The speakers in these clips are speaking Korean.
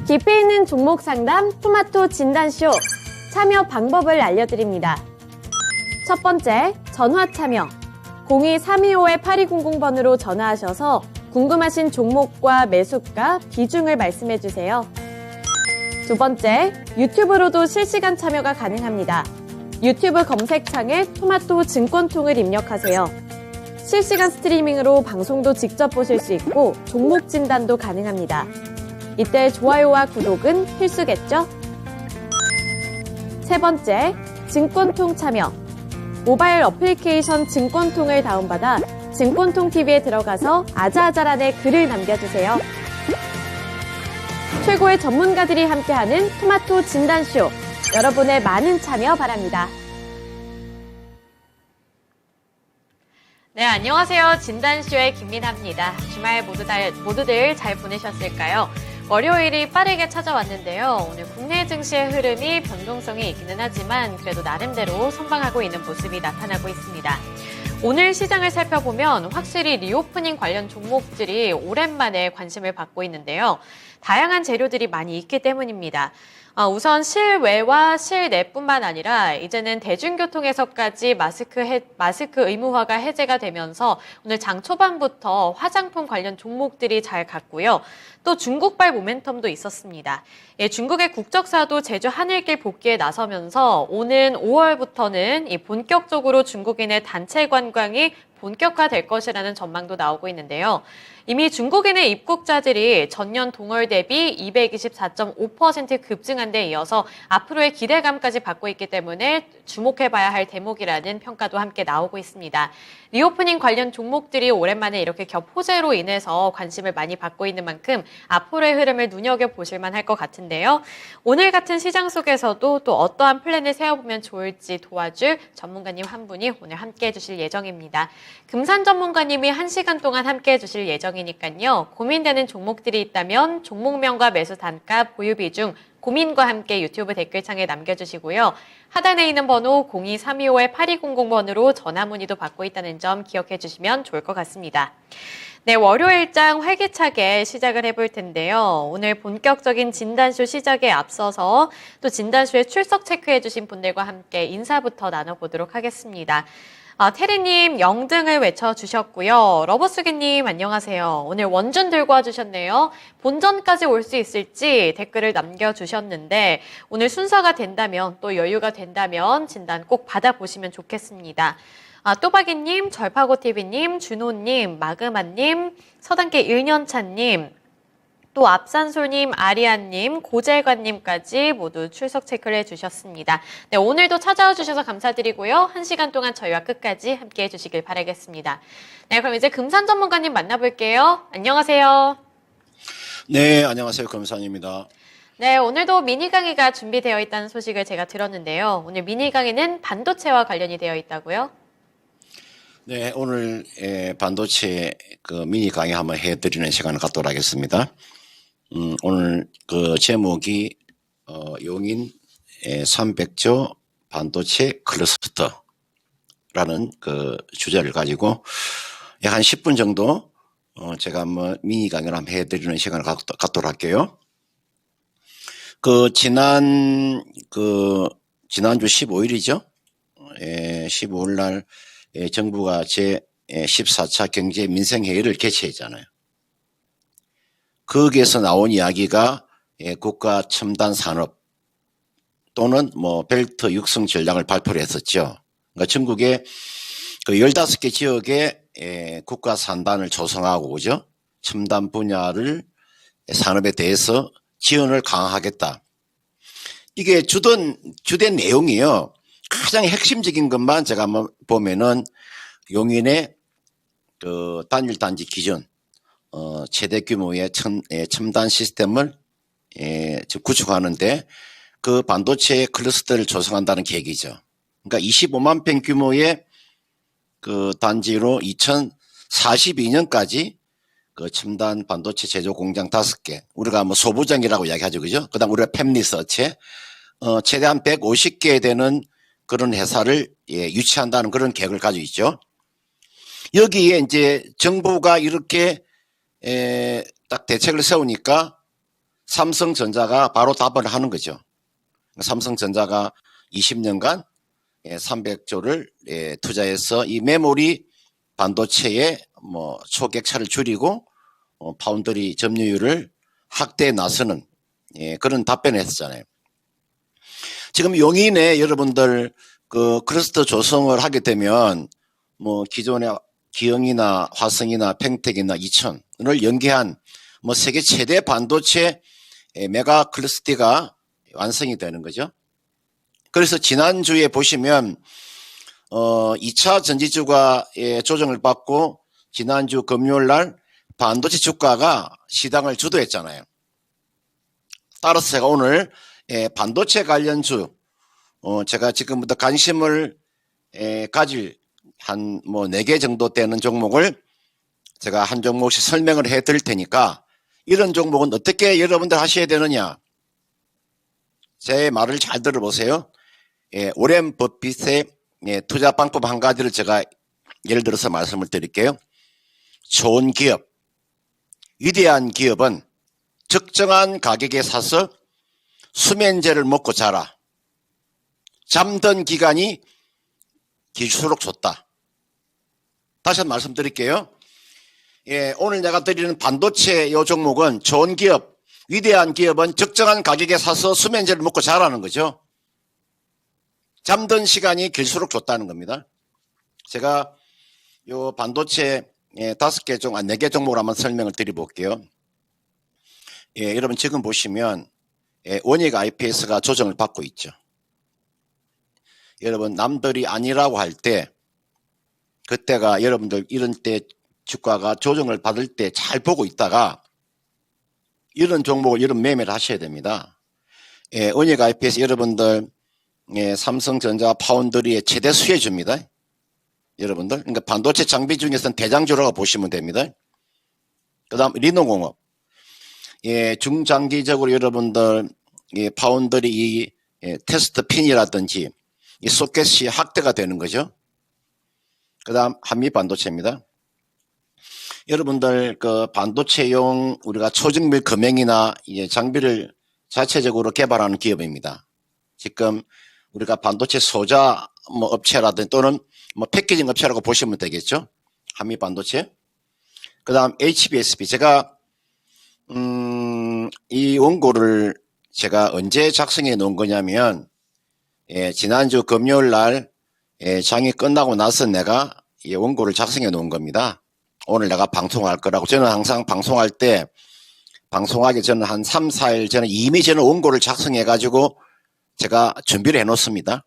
깊이 있는 종목 상담 토마토 진단쇼 참여 방법을 알려드립니다. 첫 번째, 전화 참여. 02-325-8200번으로 전화하셔서 궁금하신 종목과 매수가, 비중을 말씀해주세요. 두 번째, 유튜브로도 실시간 참여가 가능합니다. 유튜브 검색창에 토마토 증권통을 입력하세요. 실시간 스트리밍으로 방송도 직접 보실 수 있고 종목 진단도 가능합니다. 이때 좋아요와 구독은 필수겠죠? 세 번째, 증권통 참여. 모바일 어플리케이션 증권통을 다운받아 증권통 TV에 들어가서 아자아자란에 글을 남겨주세요. 최고의 전문가들이 함께하는 토마토 진단쇼. 여러분의 많은 참여 바랍니다. 네, 안녕하세요. 진단쇼의 김민아입니다. 주말 모두들 잘 보내셨을까요? 월요일이 빠르게 찾아왔는데요. 오늘 국내 증시의 흐름이 변동성이 있기는 하지만 그래도 나름대로 선방하고 있는 모습이 나타나고 있습니다. 오늘 시장을 살펴보면 확실히 리오프닝 관련 종목들이 오랜만에 관심을 받고 있는데요. 다양한 재료들이 많이 있기 때문입니다. 우선 실외와 실내뿐만 아니라 이제는 대중교통에서까지 마스크 의무화가 해제가 되면서 오늘 장 초반부터 화장품 관련 종목들이 잘 갔고요. 또 중국발 모멘텀도 있었습니다. 중국의 국적사도 제주 하늘길 복귀에 나서면서 오는 5월부터는 본격적으로 중국인의 단체 관광이 본격화될 것이라는 전망도 나오고 있는데요. 이미 중국인의 입국자들이 전년 동월 대비 224.5% 급증한 데 이어서 앞으로의 기대감까지 받고 있기 때문에 주목해봐야 할 대목이라는 평가도 함께 나오고 있습니다. 리오프닝 관련 종목들이 오랜만에 이렇게 겹호재로 인해서 관심을 많이 받고 있는 만큼 앞으로의 흐름을 눈여겨보실 만할 것 같은데요. 오늘 같은 시장 속에서도 또 어떠한 플랜을 세워보면 좋을지 도와줄 전문가님 한 분이 오늘 함께해 주실 예정입니다. 금산 전문가님이 1시간 동안 함께해 주실 예정이니까요. 고민되는 종목들이 있다면 종목명과 매수 단가, 보유 비중, 고민과 함께 유튜브 댓글창에 남겨주시고요. 하단에 있는 번호 02-325-8200번으로 전화 문의도 받고 있다는 점 기억해 주시면 좋을 것 같습니다. 네, 월요일장 활기차게 시작을 해볼 텐데요. 오늘 본격적인 진단쇼 시작에 앞서서 또 진단쇼에 출석 체크해 주신 분들과 함께 인사부터 나눠보도록 하겠습니다. 테리님 0등을 외쳐주셨고요. 러버스기님 안녕하세요. 오늘 원준 들고 와주셨네요. 본전까지 올 수 있을지 댓글을 남겨주셨는데 오늘 순서가 된다면 또 여유가 된다면 진단 꼭 받아보시면 좋겠습니다. 또박이님, 절파고TV님, 준호님, 마그마님, 서단계 1년차님, 또 앞산솔님, 아리안님, 고재관님까지 모두 출석 체크를 해주셨습니다. 네, 오늘도 찾아와 주셔서 감사드리고요. 1시간 동안 저희와 끝까지 함께해 주시길 바라겠습니다. 네, 그럼 이제 금산 전문가님 만나볼게요. 안녕하세요. 네, 안녕하세요. 금산입니다. 네, 오늘도 미니 강의가 준비되어 있다는 소식을 제가 들었는데요. 오늘 미니 강의는 반도체와 관련이 되어 있다고요? 네, 오늘 반도체 미니 강의 한번 해드리는 시간을 갖도록 하겠습니다. 오늘 제목이 용인 300조 반도체 클러스터라는 주제를 가지고 약 한 10분 정도 제가 한번 미니 강의를 한번 해드리는 시간을 갖도록 할게요. 지난주 15일이죠. 15일 날 정부가 제14차 경제 민생회의를 개최했잖아요. 거기에서 나온 이야기가 국가 첨단 산업 또는 벨트 육성 전략을 발표를 했었죠. 그러니까 전국에 15개 지역에 국가 산단을 조성하고 그죠? 첨단 분야를 산업에 대해서 지원을 강화하겠다. 이게 주된 내용이요. 가장 핵심적인 것만 제가 한번 보면은 용인의 단일 단지 기준 최대 규모의 첨단 시스템을 구축하는데 그 반도체 클러스터를 조성한다는 계획이죠. 그러니까 25만 평 규모의 단지로 2042년까지 첨단 반도체 제조 공장 5개, 우리가 소부장이라고 이야기하죠, 그죠? 그다음 우리가 팹리서체 최대한 150개 되는 그런 회사를 유치한다는 그런 계획을 가지고 있죠. 여기에 이제 정부가 이렇게 딱 대책을 세우니까 삼성전자가 바로 답을 하는 거죠. 삼성전자가 20년간 300조를 투자해서 이 메모리 반도체의 초객차를 줄이고 파운드리 점유율을 확대해 나서는 그런 답변을 했었잖아요. 지금 용인에 여러분들 그 클러스터 조성을 하게 되면 기존의 기영이나 화성이나 팽택이나 이천을 연계한 세계 최대 반도체 메가 클러스터가 완성이 되는 거죠. 그래서 지난주에 보시면 2차 전지주가 조정을 받고 지난주 금요일 날 반도체 주가가 시장을 주도했잖아요. 따라서 제가 오늘 반도체 관련주 제가 지금부터 관심을 가질 한 4개 정도 되는 종목을 제가 한 종목씩 설명을 해 드릴 테니까 이런 종목은 어떻게 여러분들 하셔야 되느냐. 제 말을 잘 들어보세요. 오렌 버핏의 투자 방법 한 가지를 제가 예를 들어서 말씀을 드릴게요. 좋은 기업, 위대한 기업은 적정한 가격에 사서 수면제를 먹고 자라. 잠든 기간이 길수록 좋다. 다시 한번 말씀드릴게요. 오늘 내가 드리는 반도체 이 종목은 좋은 기업, 위대한 기업은 적정한 가격에 사서 수면제를 먹고 자라는 거죠. 잠든 시간이 길수록 좋다는 겁니다. 제가 요 반도체 5개 종, 4개 종목을 한번 설명을 드려볼게요. 여러분 지금 보시면 원익 IPS가 조정을 받고 있죠. 여러분 남들이 아니라고 할 때 그때가 여러분들 이런 때 주가가 조정을 받을 때 잘 보고 있다가 이런 종목을 이런 매매를 하셔야 됩니다. 원익 IPS 여러분들 삼성전자 파운드리의 최대 수혜주입니다. 여러분들 그러니까 반도체 장비 중에서는 대장주라고 보시면 됩니다. 그 다음 리노공업 중장기적으로 여러분들 파운드리 이 테스트 핀이라든지 이 소켓이 확대가 되는 거죠. 그 다음 한미 반도체입니다. 여러분들 그 반도체용 우리가 초정밀 금형이나 장비를 자체적으로 개발하는 기업입니다. 지금 우리가 반도체 소자 업체라든지 또는 패키징 업체라고 보시면 되겠죠. 한미 반도체. 그 다음 HBSP 제가 이 원고를 제가 언제 작성해 놓은 거냐면 지난주 금요일 날 장이 끝나고 나서 내가 이 원고를 작성해 놓은 겁니다. 오늘 내가 방송할 거라고. 저는 항상 방송할 때 방송하기 전에 한 3, 4일 전에 이미 저는 원고를 작성해 가지고 제가 준비를 해 놓습니다.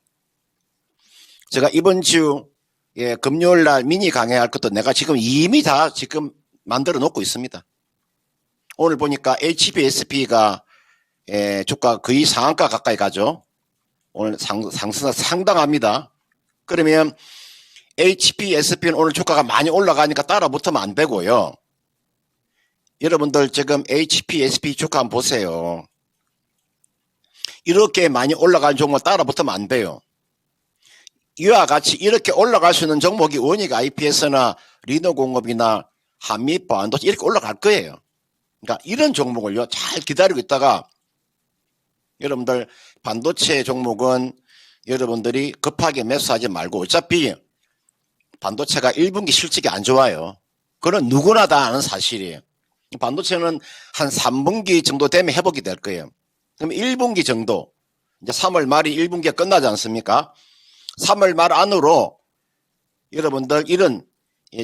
제가 이번 주 금요일 날 미니 강의할 것도 내가 지금 이미 다 지금 만들어 놓고 있습니다. 오늘 보니까 HBSP가 주가 거의 상한가 가까이 가죠. 오늘 상승가 상당합니다. 그러면 HBSP는 오늘 주가가 많이 올라가니까 따라 붙으면 안 되고요. 여러분들 지금 HBSP 주가 한번 보세요. 이렇게 많이 올라가는 종목 따라 붙으면 안 돼요. 이와 같이 이렇게 올라갈 수 있는 종목이 원익 IPS나 리노공업이나 한미 반도체 이렇게 올라갈 거예요. 그러니까 이런 종목을요 잘 기다리고 있다가 여러분들 반도체 종목은 여러분들이 급하게 매수하지 말고 어차피 반도체가 1분기 실적이 안 좋아요. 그건 누구나 다 아는 사실이에요. 반도체는 한 3분기 정도 되면 회복이 될 거예요. 그럼 1분기 정도 이제 3월 말이 1분기가 끝나지 않습니까? 3월 말 안으로 여러분들 이런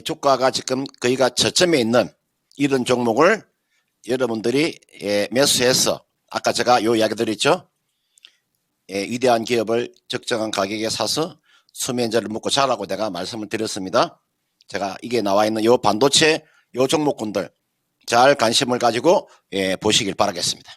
주가가 지금 거의가 저점에 있는 이런 종목을 여러분들이 매수해서 아까 제가 요 이야기 드렸죠. 위대한 기업을 적정한 가격에 사서 수면제를 먹고 자라고 내가 말씀을 드렸습니다. 제가 이게 나와 있는 요 반도체 요 종목군들 잘 관심을 가지고 보시길 바라겠습니다.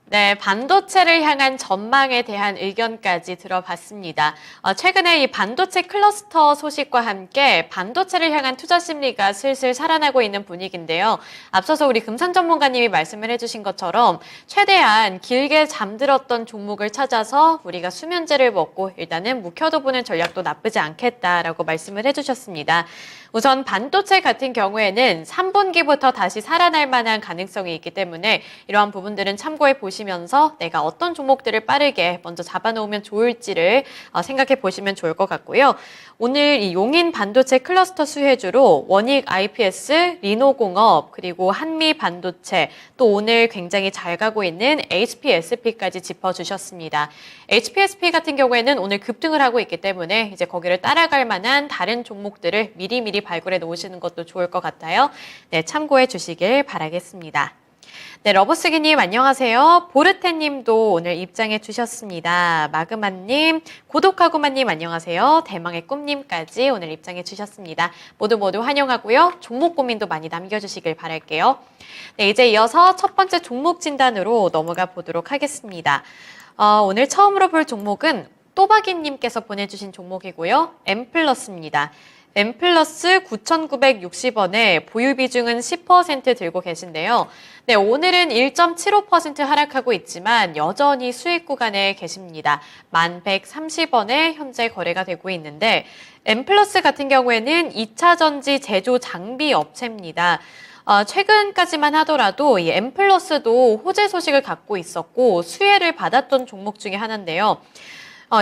네, 반도체를 향한 전망에 대한 의견까지 들어봤습니다. 최근에 이 반도체 클러스터 소식과 함께 반도체를 향한 투자 심리가 슬슬 살아나고 있는 분위기인데요. 앞서서 우리 금산 전문가님이 말씀을 해주신 것처럼 최대한 길게 잠들었던 종목을 찾아서 우리가 수면제를 먹고 일단은 묵혀둬보는 전략도 나쁘지 않겠다라고 말씀을 해주셨습니다. 우선 반도체 같은 경우에는 3분기부터 다시 살아날 만한 가능성이 있기 때문에 이러한 부분들은 참고해 보시면서 내가 어떤 종목들을 빠르게 먼저 잡아놓으면 좋을지를 생각해 보시면 좋을 것 같고요. 오늘 이 용인 반도체 클러스터 수혜주로 원익 IPS, 리노공업, 그리고 한미 반도체, 또 오늘 굉장히 잘 가고 있는 HPSP까지 짚어주셨습니다. HPSP 같은 경우에는 오늘 급등을 하고 있기 때문에 이제 거기를 따라갈 만한 다른 종목들을 미리미리 발굴해 놓으시는 것도 좋을 것 같아요. 네, 참고해 주시길 바라겠습니다. 네, 러버스기님 안녕하세요. 보르테님도 오늘 입장해 주셨습니다. 마그마님, 고독하구마님 안녕하세요. 대망의 꿈님까지 오늘 입장해 주셨습니다. 모두 환영하고요. 종목 고민도 많이 남겨주시길 바랄게요. 네, 이제 이어서 첫 번째 종목 진단으로 넘어가 보도록 하겠습니다. 오늘 처음으로 볼 종목은 또박이님께서 보내주신 종목이고요. M+입니다. M+ 9,960원에 보유 비중은 10% 들고 계신데요. 네, 오늘은 1.75% 하락하고 있지만 여전히 수익 구간에 계십니다. 1,130원에 현재 거래가 되고 있는데 M+ 같은 경우에는 2차 전지 제조 장비 업체입니다. 최근까지만 하더라도 이 M+도 호재 소식을 갖고 있었고 수혜를 받았던 종목 중에 하나인데요.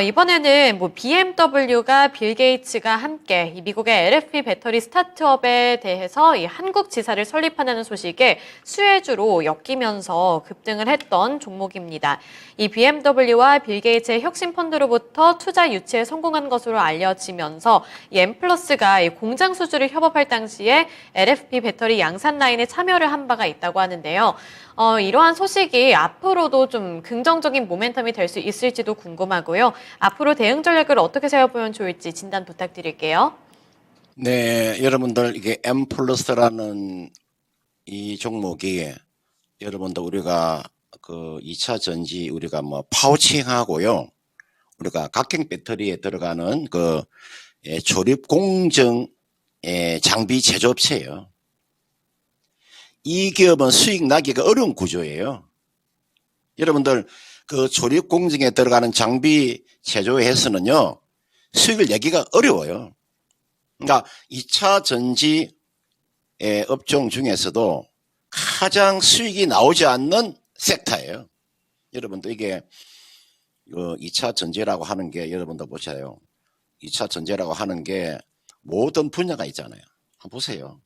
이번에는 BMW가 빌 게이츠가 함께 이 미국의 LFP 배터리 스타트업에 대해서 이 한국 지사를 설립한다는 소식에 수혜주로 엮이면서 급등을 했던 종목입니다. 이 BMW와 빌 게이츠의 혁신 펀드로부터 투자 유치에 성공한 것으로 알려지면서 이 M+가 이 공장 수주를 협업할 당시에 LFP 배터리 양산 라인에 참여를 한 바가 있다고 하는데요. 이러한 소식이 앞으로도 좀 긍정적인 모멘텀이 될 수 있을지도 궁금하고요. 앞으로 대응 전략을 어떻게 세워보면 좋을지 진단 부탁드릴게요. 네, 여러분들 이게 M+라는 이 종목이 여러분들 우리가 그 2차 전지 우리가 파우칭하고요. 우리가 각형 배터리에 들어가는 그 조립 공정 장비 제조업체예요. 이 기업은 수익 나기가 어려운 구조예요. 여러분들 그 조립 공정에 들어가는 장비 제조회사는요, 수익을 내기가 어려워요. 그러니까 2차 전지 업종 중에서도 가장 수익이 나오지 않는 섹터예요. 여러분들 이게 2차 전지라고 하는 게 여러분들 보세요. 2차 전지라고 하는 게 모든 분야가 있잖아요. 한번 보세요.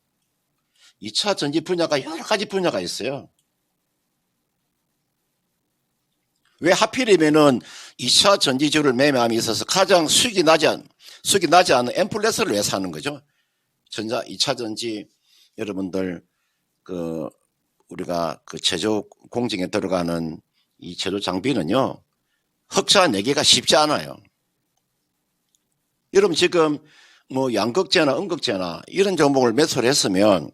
2차 전지 분야가 여러 가지 분야가 있어요. 왜 하필이면은 2차 전지주를 매매함에 있어서 가장 수익이 나지 않은 M+를 왜 사는 거죠? 2차 전지 여러분들 우리가 그 제조 공정에 들어가는 이 제조 장비는요, 흑자 내기가 쉽지 않아요. 여러분 지금 양극재나 음극재나 이런 종목을 매수를 했으면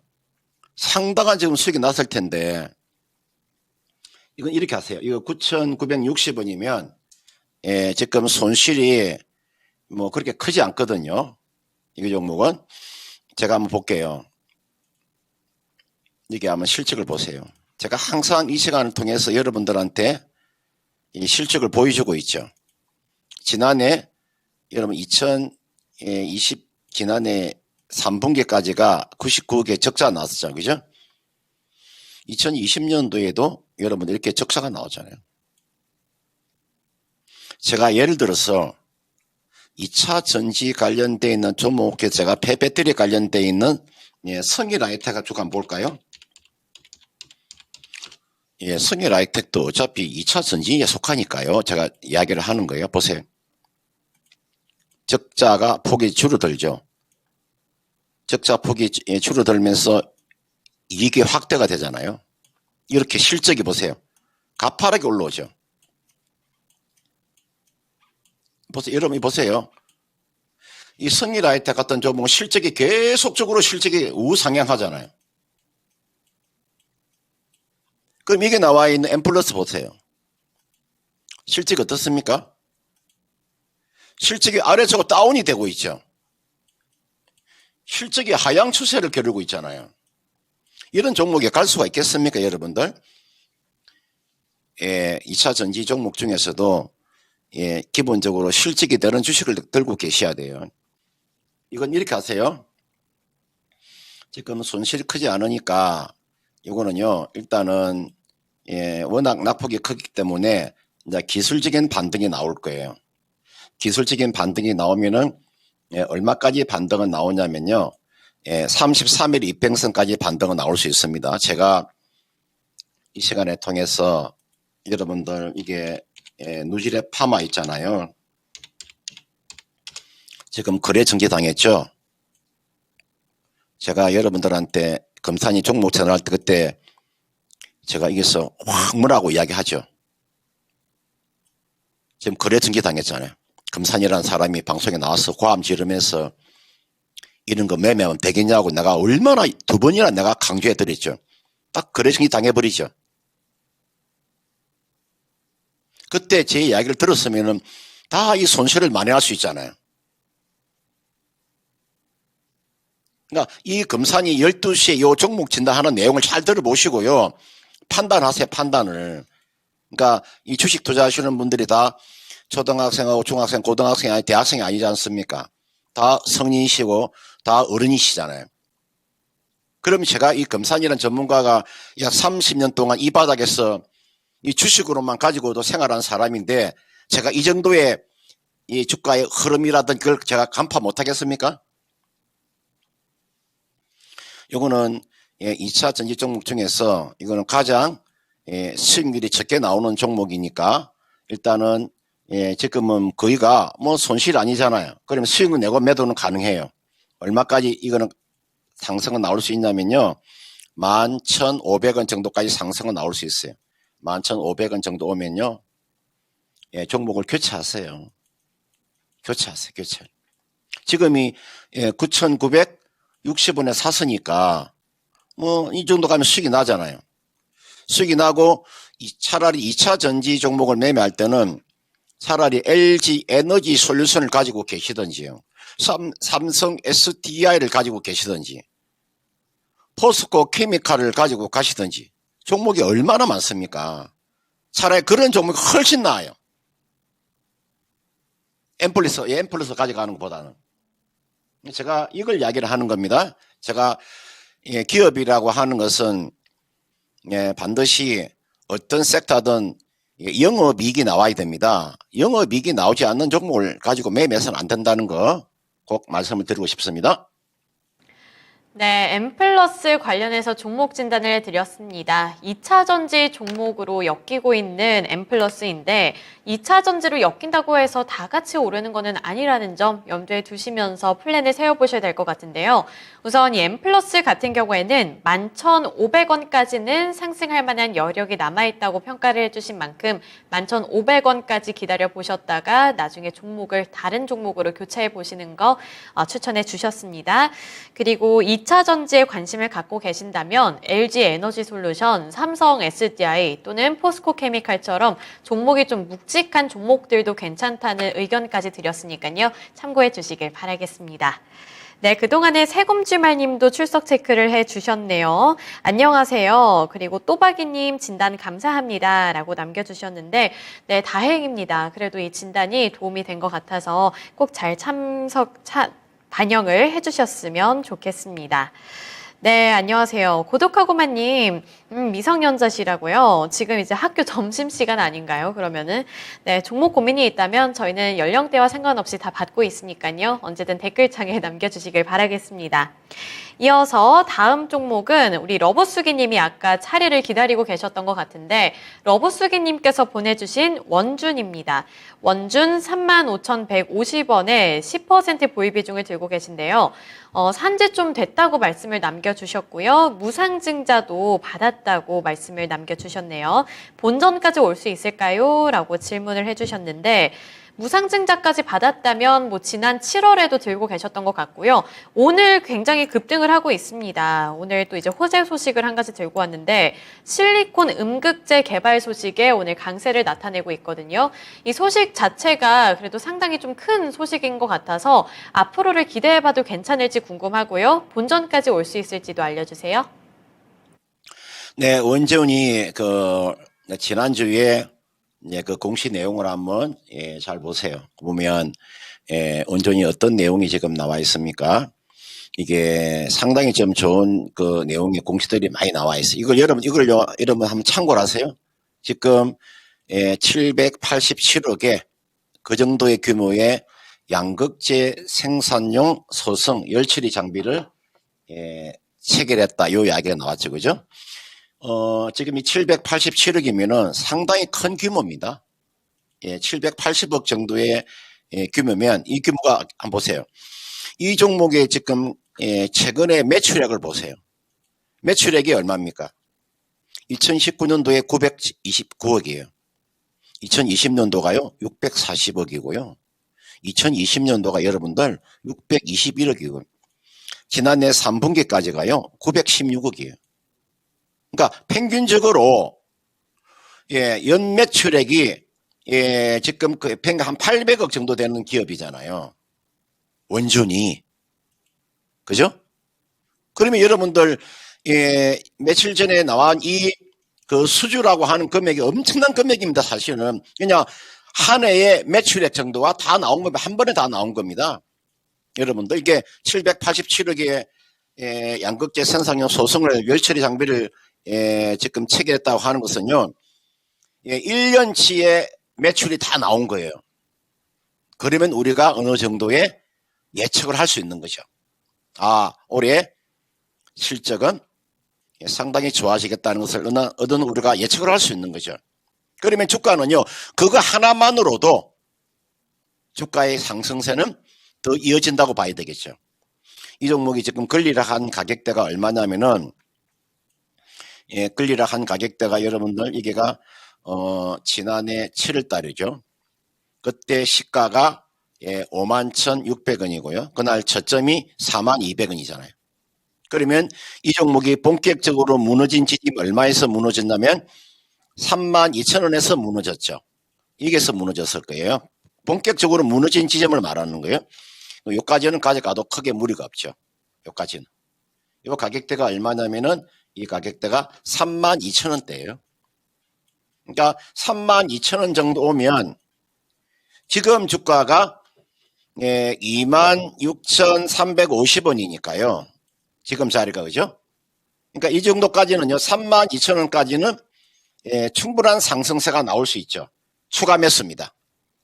상당한 지금 수익이 났을 텐데, 이건 이렇게 하세요. 이거 9,960원이면, 지금 손실이 그렇게 크지 않거든요. 이 종목은. 제가 한번 볼게요. 이게 한번 실적을 보세요. 제가 항상 이 시간을 통해서 여러분들한테 이 실적을 보여주고 있죠. 지난해, 여러분 2020 지난해 3분기까지가 99개 적자 나왔었죠. 그죠? 2020년도에도 여러분들 이렇게 적자가 나오잖아요. 제가 예를 들어서 2차 전지 관련되어 있는 종목에 제가 폐배터리 관련되어 있는 성일하이텍 쭉 한번 볼까요? 성일하이텍도 어차피 2차 전지에 속하니까요. 제가 이야기를 하는 거예요. 보세요. 적자가 폭이 줄어들죠. 적자 폭이 줄어들면서 이익이 확대가 되잖아요. 이렇게 실적이 보세요. 가파르게 올라오죠. 보세요. 여러분이 보세요. 이 성일하이텍 같은 종목은 실적이 계속적으로 실적이 우상향하잖아요. 그럼 이게 나와 있는 M+ 보세요. 실적이 어떻습니까? 실적이 아래쪽으로 다운이 되고 있죠. 실적이 하향 추세를 겨루고 있잖아요. 이런 종목에 갈 수가 있겠습니까, 여러분들? 2차 전지 종목 중에서도 기본적으로 실적이 되는 주식을 들고 계셔야 돼요. 이건 이렇게 하세요. 지금 손실이 크지 않으니까 이거는요, 일단은 워낙 낙폭이 크기 때문에 이제 기술적인 반등이 나올 거예요. 기술적인 반등이 나오면은 얼마까지 반등은 나오냐면요, 33일 이평선까지 반등은 나올 수 있습니다. 제가 이 시간에 통해서 여러분들 이게 누질의 파마 있잖아요. 지금 거래 정지당했죠. 제가 여러분들한테 금산이 종목 채널 할 때 그때 제가 이게서 확 뭐라고 이야기하죠. 지금 거래 정지당했잖아요. 금산이라는 사람이 방송에 나와서 고함 지르면서 이런 거 매매하면 되겠냐고 내가 얼마나 두 번이나 내가 강조해 드렸죠. 딱 거래 정지 당해버리죠. 그때 제 이야기를 들었으면은 다 이 손실을 만회할 수 있잖아요. 그러니까 이 금산이 12시에 요 종목 진단하는 내용을 잘 들어보시고요. 판단하세요, 판단을. 그러니까 이 주식 투자하시는 분들이 다 초등학생하고 중학생, 고등학생이 아니 대학생이 아니지 않습니까? 다 성인이시고 다 어른이시잖아요. 그럼 제가 이 금산이라는 전문가가 약 30년 동안 이 바닥에서 이 주식으로만 가지고도 생활한 사람인데 제가 이 정도의 이 주가의 흐름이라든 그걸 제가 간파 못하겠습니까? 요거는 2차 전지 종목 중에서 이거는 가장 수익률이 적게 나오는 종목이니까 일단은 지금은 거의가 뭐 손실 아니잖아요. 그러면 수익은 내고 매도는 가능해요. 얼마까지 이거는 상승은 나올 수 있냐면요. 11,500원 정도까지 상승은 나올 수 있어요. 11,500원 정도 오면요. 종목을 교체하세요. 교체하세요. 교체. 지금이 9,960원에 샀으니까 뭐 이 정도 가면 수익이 나잖아요. 수익이 나고 차라리 2차 전지 종목을 매매할 때는 차라리 LG 에너지 솔루션을 가지고 계시든지요. 삼성 SDI를 가지고 계시든지 포스코 케미칼을 가지고 가시든지 종목이 얼마나 많습니까? 차라리 그런 종목이 훨씬 나아요. 엠플러스 가져가는 것보다는. 제가 이걸 이야기를 하는 겁니다. 제가 기업이라고 하는 것은 반드시 어떤 섹터든 영업이익이 나와야 됩니다. 영업이익이 나오지 않는 종목을 가지고 매매해서는 안 된다는 거 꼭 말씀을 드리고 싶습니다. 네, 엠플러스 관련해서 종목 진단을 드렸습니다. 2차 전지 종목으로 엮이고 있는 엠플러스인데 2차 전지로 엮인다고 해서 다 같이 오르는 것은 아니라는 점 염두에 두시면서 플랜을 세워보셔야 될 것 같은데요. 우선 이 엠플러스 같은 경우에는 11,500원까지는 상승할 만한 여력이 남아있다고 평가를 해주신 만큼 11,500원까지 기다려보셨다가 나중에 종목을 다른 종목으로 교체해 보시는 거 추천해 주셨습니다. 그리고 2차 전지에 관심을 갖고 계신다면 LG 에너지 솔루션, 삼성 SDI 또는 포스코 케미칼처럼 종목이 좀 묵직한 종목들도 괜찮다는 의견까지 드렸으니까요. 참고해 주시길 바라겠습니다. 네, 그동안에 세금주말님도 출석 체크를 해주셨네요. 안녕하세요. 그리고 또박이님 진단 감사합니다. 라고 남겨주셨는데, 네, 다행입니다. 그래도 이 진단이 도움이 된 것 같아서 꼭 잘 반영을 해주셨으면 좋겠습니다. 네, 안녕하세요. 고독하고만님, 미성년자시라고요. 지금 이제 학교 점심시간 아닌가요? 그러면은, 네, 종목 고민이 있다면 저희는 연령대와 상관없이 다 받고 있으니까요. 언제든 댓글창에 남겨주시길 바라겠습니다. 이어서 다음 종목은 우리 러브수기님이 아까 차례를 기다리고 계셨던 것 같은데 러브수기님께서 보내주신 원준입니다. 원준 35,150원에 10% 보유 비중을 들고 계신데요. 산지 좀 됐다고 말씀을 남겨주셨고요. 무상증자도 받았다고 말씀을 남겨주셨네요. 본전까지 올 수 있을까요? 라고 질문을 해주셨는데 무상증자까지 받았다면 뭐 지난 7월에도 들고 계셨던 것 같고요. 오늘 굉장히 급등을 하고 있습니다. 오늘 또 이제 호재 소식을 한 가지 들고 왔는데 실리콘 음극재 개발 소식에 오늘 강세를 나타내고 있거든요. 이 소식 자체가 그래도 상당히 좀 큰 소식인 것 같아서 앞으로를 기대해봐도 괜찮을지 궁금하고요. 본전까지 올 수 있을지도 알려주세요. 네, 원재훈이 지난주에 그 공시 내용을 한번 잘 보세요. 보면 온전히 어떤 내용이 지금 나와 있습니까? 이게 상당히 좀 좋은 그 내용의 공시들이 많이 나와 있어요. 이걸요, 여러분 한번 참고를 하세요. 지금 787억의 그 정도의 규모의 양극재 생산용 소성 열처리 장비를 체결했다. 이 이야기가 나왔죠. 그죠? 지금 이 787억이면은 상당히 큰 규모입니다. 780억 정도의 규모면 이 규모가 한번 보세요. 이 종목의 지금 최근의 매출액을 보세요. 매출액이 얼마입니까? 2019년도에 929억이에요. 2020년도가요 640억이고요. 2020년도가 여러분들 621억이고 지난해 3분기까지가요 916억이에요. 그러니까 평균적으로 연 매출액이 지금 그 평균 한 800억 정도 되는 기업이잖아요. 원준이. 그죠? 그러면 여러분들 며칠 전에 나온 이 그 수주라고 하는 금액이 엄청난 금액입니다. 사실은 그냥 한 해의 매출액 정도가 다 나온 겁니다. 한 번에 다 나온 겁니다. 여러분들 이게 787억의 양극재 생산용 소성을 열처리 장비를 지금 체결했다고 하는 것은요 1년치의 매출이 다 나온 거예요. 그러면 우리가 어느 정도의 예측을 할 수 있는 거죠. 올해 실적은 상당히 좋아지겠다는 것을 어느 우리가 예측을 할 수 있는 거죠. 그러면 주가는요 그거 하나만으로도 주가의 상승세는 더 이어진다고 봐야 되겠죠. 이 종목이 지금 권리락 한 가격대가 얼마냐면은 권리락 한 가격대가 여러분들 이게가 지난해 7월 달이죠. 그때 시가가 51,600원이고요. 그날 저점이 42,200원이잖아요. 그러면 이 종목이 본격적으로 무너진 지점이 얼마에서 무너졌냐면 32,000원에서 무너졌죠. 여기서 무너졌을 거예요. 본격적으로 무너진 지점을 말하는 거예요. 여기까지는 가져가도 크게 무리가 없죠. 여기까지는. 이 가격대가 얼마냐면은 이 가격대가 32,000원대예요. 그러니까 32,000원 정도 오면 지금 주가가 26,350원이니까요. 지금 자리가 그죠? 그러니까 이 정도까지는요. 32,000원까지는 충분한 상승세가 나올 수 있죠. 추가 매수입니다.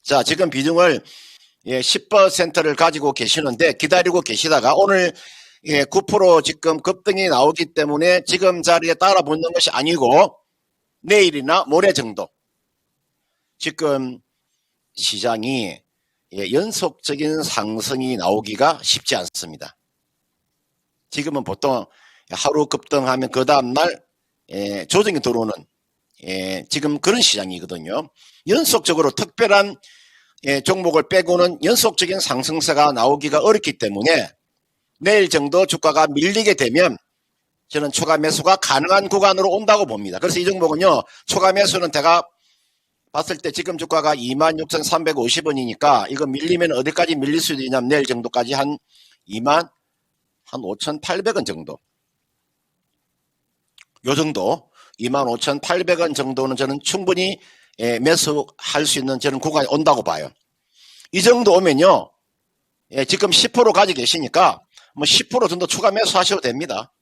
자, 지금 비중을 10%를 가지고 계시는데 기다리고 계시다가 오늘 9% 지금 급등이 나오기 때문에 지금 자리에 따라 붙는 것이 아니고 내일이나 모레 정도 지금 시장이 연속적인 상승이 나오기가 쉽지 않습니다. 지금은 보통 하루 급등하면 그 다음날 조정이 들어오는 지금 그런 시장이거든요. 연속적으로 특별한 종목을 빼고는 연속적인 상승세가 나오기가 어렵기 때문에 내일 정도 주가가 밀리게 되면 저는 추가 매수가 가능한 구간으로 온다고 봅니다. 그래서 이 종목은요. 추가 매수는 제가 봤을 때 지금 주가가 26,350원이니까 이거 밀리면 어디까지 밀릴 수 있냐면 내일 정도까지 한 25,800원 정도. 요 정도 25,800원 정도는 저는 충분히 매수할 수 있는 저는 구간이 온다고 봐요. 이 정도 오면요. 지금 10% 가지고 계시니까 뭐 10% 정도 추가 매수하셔도 됩니다.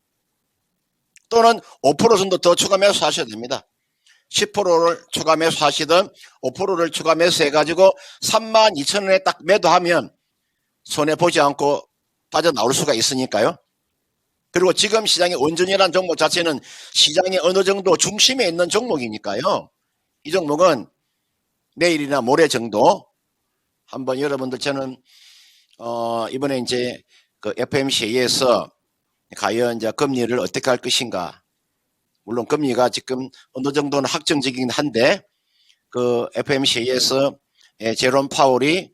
또는 5% 정도 더 추가 매수하셔도 됩니다. 10%를 추가 매수하시든 5%를 추가 매수해가지고 32,000원에 딱 매도하면 손해보지 않고 빠져나올 수가 있으니까요. 그리고 지금 시장의 원전이라는 종목 자체는 시장의 어느 정도 중심에 있는 종목이니까요. 이 종목은 내일이나 모레 정도 한번 여러분들 저는 이번에 이제 그 FOMC에서 과연 이제 금리를 어떻게 할 것인가. 물론 금리가 지금 어느 정도는 확정적이긴 한데 그 FOMC에서 제롬 파월이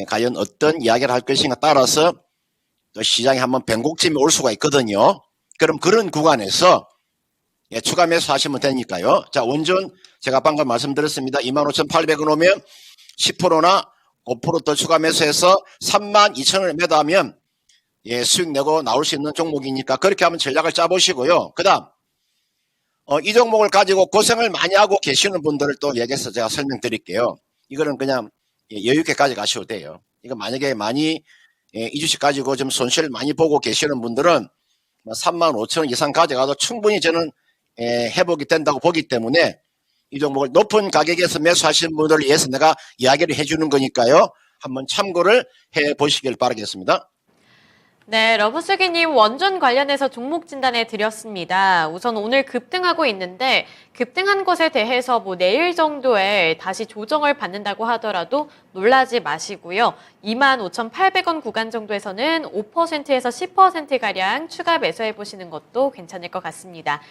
과연 어떤 이야기를 할 것인가 따라서 또 시장에 한번 변곡점이 올 수가 있거든요. 그럼 그런 구간에서 추가 매수하시면 되니까요. 자, 원전 제가 방금 말씀드렸습니다. 25,800원 오면 10%나 5% 더 추가 매수해서 32,000원에 매도하면 수익 내고 나올 수 있는 종목이니까 그렇게 한번 전략을 짜보시고요. 그 다음 이 종목을 가지고 고생을 많이 하고 계시는 분들을 또 얘기해서 제가 설명드릴게요. 이거는 그냥 여유 있게 가져가셔도 돼요. 이거 만약에 많이 이 주식 가지고 좀 손실 많이 보고 계시는 분들은 35,000원 이상 가져가도 충분히 저는 회복이 된다고 보기 때문에 이 종목을 높은 가격에서 매수하시는 분들을 위해서 내가 이야기를 해주는 거니까요. 한번 참고를 해 보시길 바라겠습니다. 네, 러브스기님 원전 관련해서 종목 진단해 드렸습니다. 우선 오늘 급등하고 있는데 급등한 것에 대해서 뭐 내일 정도에 다시 조정을 받는다고 하더라도 놀라지 마시고요. 25,800원 구간 정도에서는 5%에서 10%가량 추가 매수해 보시는 것도 괜찮을 것 같습니다.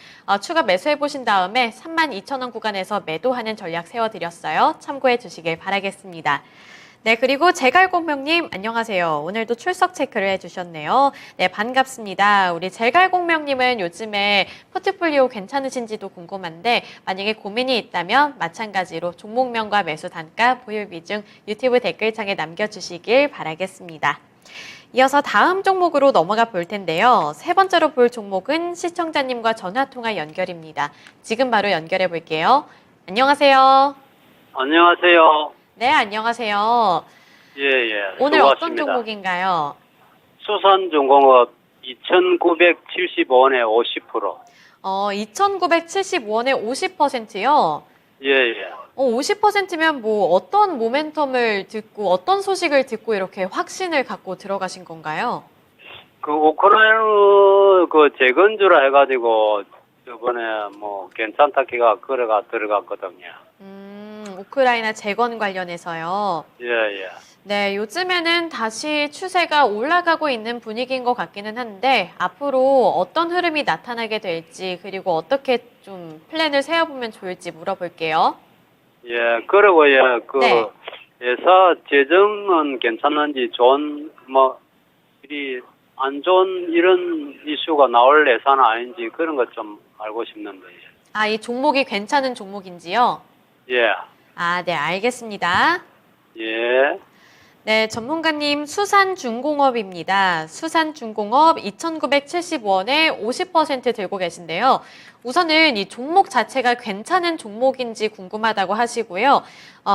추가 매수해 보신 다음에 32,000원 구간에서 매도하는 전략 세워드렸어요. 참고해 주시길 바라겠습니다. 네, 그리고 제갈공명님 안녕하세요. 오늘도 출석 체크를 해주셨네요. 네, 반갑습니다. 우리 제갈공명님은 요즘에 포트폴리오 괜찮으신지도 궁금한데 만약에 고민이 있다면 마찬가지로 종목명과 매수 단가, 보유 비중 유튜브 댓글창에 남겨주시길 바라겠습니다. 이어서 다음 종목으로 넘어가 볼 텐데요. 세 번째로 볼 종목은 시청자님과 전화통화 연결입니다. 지금 바로 연결해 볼게요. 안녕하세요. 안녕하세요. 네, 안녕하세요. 예. 오늘 수고하십니다. 어떤 종목인가요? 수산중공업 2,970원에 50%. 2,970원에 50%요? 예. 50%면 뭐 어떤 모멘텀을 듣고 어떤 소식을 듣고 이렇게 확신을 갖고 들어가신 건가요? 그 우크라이나 그 재건주라 해가지고 저번에 뭐 괜찮다 기가 들어갔거든요. 우크라이나 재건 관련해서요. 예. 네, 요즘에는 다시 추세가 올라가고 있는 분위기인 것 같기는 한데 앞으로 어떤 흐름이 나타나게 될지 그리고 어떻게 좀 플랜을 세워보면 좋을지 물어볼게요. 예, 그리고 네. 회사 재정은 괜찮은지 이 안 좋은 이런 이슈가 나올 회사는 아닌지 그런 것 좀 알고 싶는데. 이 종목이 괜찮은 종목인지요? 예. 네, 알겠습니다. 예. 네, 전문가님 수산중공업입니다. 수산중공업 2,970원에 50% 들고 계신데요. 우선은 이 종목 자체가 괜찮은 종목인지 궁금하다고 하시고요.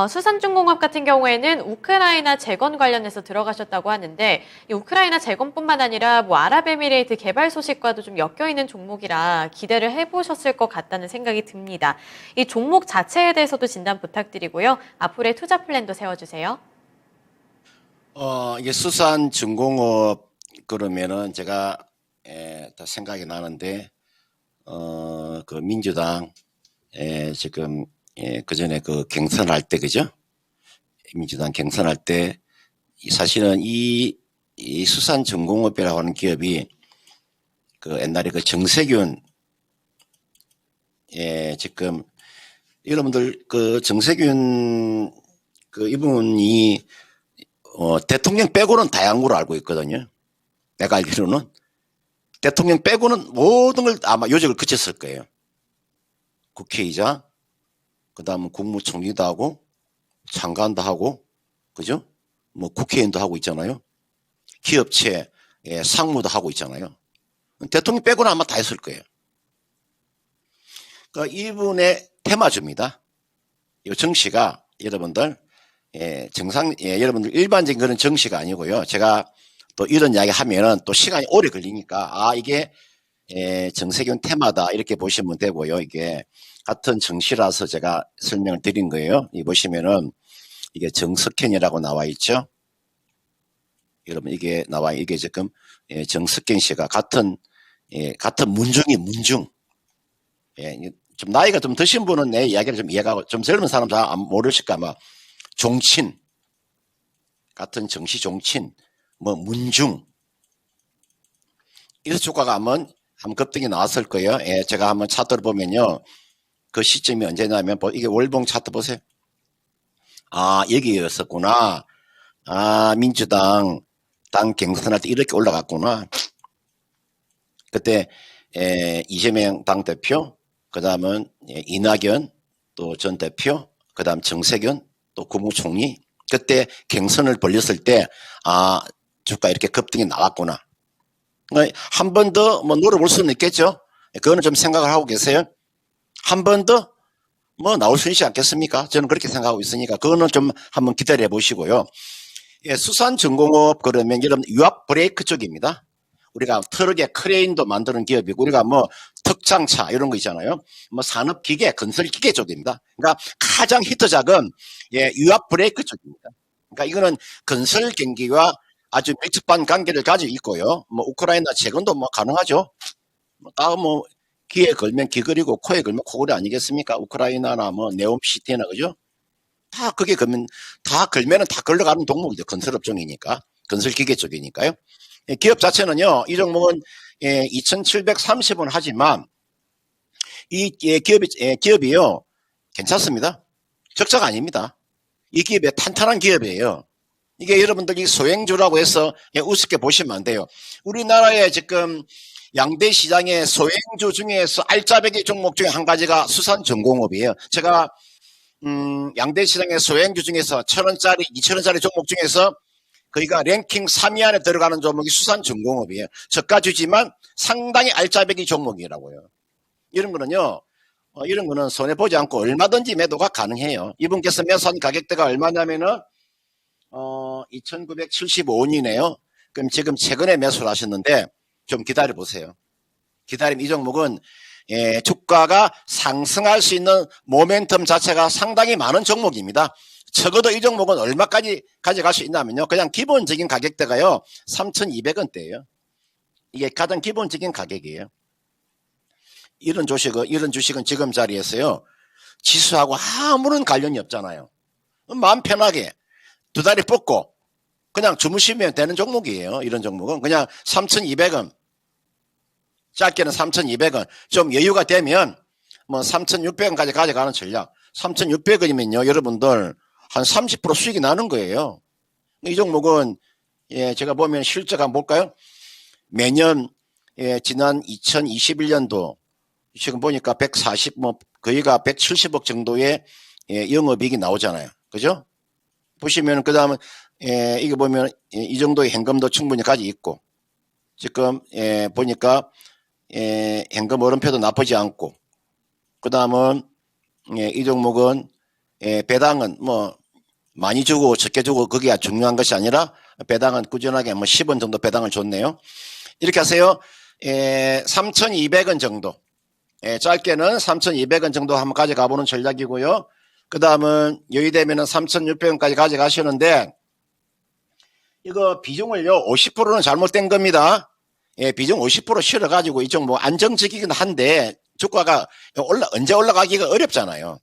수산중공업 같은 경우에는 우크라이나 재건 관련해서 들어가셨다고 하는데 이 우크라이나 재건뿐만 아니라 뭐 아랍에미레이트 개발 소식과도 좀 엮여있는 종목이라 기대를 해보셨을 것 같다는 생각이 듭니다. 이 종목 자체에 대해서도 진단 부탁드리고요. 앞으로의 투자 플랜도 세워주세요. 이게 수산중공업 그러면은 제가 다 생각이 나는데 그 민주당 지금 그 전에 그 경선할 때 그죠? 민주당 경선할 때 사실은 이 수산중공업이라고 하는 기업이 그 옛날에 그 정세균 지금 여러분들 그 정세균 그 이분이 대통령 빼고는 다양한 걸로 알고 있거든요. 내가 알기로는 대통령 빼고는 모든 걸 아마 요직을 그쳤을 거예요. 국회의장, 그 다음은 국무총리도 하고 장관도 하고 그죠? 뭐 국회의원도 하고 있잖아요. 기업체 상무도 하고 있잖아요. 대통령 빼고는 아마 다 했을 거예요. 그러니까 이분의 테마주입니다. 이 정시가 여러분들 여러분들 일반적인 그런 정시가 아니고요. 제가 또 이런 이야기 하면은 또 시간이 오래 걸리니까 이게 정세균 테마다 이렇게 보시면 되고요. 이게 같은 정시라서 제가 설명을 드린 거예요. 이 보시면은 이게 정석현이라고 나와 있죠. 여러분 이게 이게 지금 정석현 씨가 같은 문중이 문중. 좀 나이가 좀 드신 분은 내 이야기를 좀 이해가고 좀 젊은 사람 잘 모르실까 아마 종친 같은 정시 종친 뭐 문중 이런 주가가 한번 급등이 나왔을 거예요. 제가 한번 차트를 보면요. 그 시점이 언제냐면 이게 월봉 차트 보세요. 여기였었구나. 민주당 당 경선할 때 이렇게 올라갔구나. 그때 이재명 당대표 그 다음은 이낙연 또 전 대표 그 다음 정세균 또 국무총리 그때 경선을 벌렸을 때 주가 이렇게 급등이 나왔구나. 한 번 더 뭐 노려볼 수는 있겠죠. 그거는 좀 생각을 하고 계세요. 한 번 더 뭐 나올 수 있지 않겠습니까? 저는 그렇게 생각하고 있으니까 그거는 좀 한번 기다려 보시고요. 예, 수산중공업 그러면 여러분 유압 브레이크 쪽입니다. 우리가 트럭에 크레인도 만드는 기업이고 우리가 뭐 특장차 이런 거 있잖아요. 뭐 산업기계, 건설기계 쪽입니다. 그러니까 가장 히트작은 예, 유압 브레이크 쪽입니다. 그러니까 이거는 건설 경기와 아주 밀접한 관계를 가지고 있고요. 뭐 우크라이나 재건도 뭐 가능하죠. 뭐 귀에 걸면 귀걸이고 코에 걸면 코걸이 아니겠습니까? 우크라이나나 뭐 네옴시티나 그죠? 다 그게 걸면 다 걸면은 다 걸러가는 종목이죠. 건설업종이니까 건설기계 쪽이니까요. 예, 기업 자체는요, 이 종목은 예, 2,730원 하지만 이 예, 기업이요 괜찮습니다. 적자가 아닙니다. 이 기업이 탄탄한 기업이에요. 이게 여러분들 이 소행주라고 해서 예, 우습게 보시면 안 돼요. 우리나라의 지금 양대 시장의 소행주 중에서 알짜배기 종목 중에 한 가지가 수산중공업이에요. 제가 양대 시장의 소행주 중에서 1,000원짜리, 2,000원짜리 종목 중에서 거기가 랭킹 3위 안에 들어가는 종목이 수산중공업이에요. 저가주지만 상당히 알짜배기 종목이라고요. 이런 거는요, 이런 거는 손해보지 않고 얼마든지 매도가 가능해요. 이분께서 매수한 가격대가 얼마냐면은, 2,975원이네요. 그럼 지금 최근에 매수를 하셨는데, 좀 기다려 보세요. 기다리면 이 종목은, 예, 주가가 상승할 수 있는 모멘텀 자체가 상당히 많은 종목입니다. 적어도 이 종목은 얼마까지 가져갈 수 있냐면요. 그냥 기본적인 가격대가요. 3,200원대예요. 이게 가장 기본적인 가격이에요. 이런 주식은 지금 자리에서요. 지수하고 아무런 관련이 없잖아요. 마음 편하게 두 다리 뻗고 그냥 주무시면 되는 종목이에요. 이런 종목은 그냥 3,200원. 짧게는 3,200원. 좀 여유가 되면 뭐 3,600원까지 가져가는 전략. 3,600원이면요. 여러분들 한 30% 수익이 나는 거예요. 이 종목은 예, 제가 보면 실적 한번 볼까요? 매년 예, 지난 2021년도 지금 보니까 140, 뭐 거의가 170억 정도의 예, 영업이익이 나오잖아요. 그죠? 보시면 그 다음은 예, 이거 보면 예, 이 정도의 현금도 충분히 가지고 있고 지금 예, 보니까 예, 현금 오름표도 나쁘지 않고 그 다음은 예, 이 종목은 예, 배당은 뭐 많이 주고 적게 주고 그게 중요한 것이 아니라 배당은 꾸준하게 뭐 10원 정도 배당을 줬네요. 이렇게 하세요. 3,200원 정도. 짧게는 3,200원 정도 한번 가져가 보는 전략이고요. 그 다음은 여유 되면은 3,600원까지 가져가시는데 이거 비중을요 50%는 잘못된 겁니다. 비중 50% 실어가지고 이 종목 안정적이긴 한데 주가가 언제 올라가기가 어렵잖아요.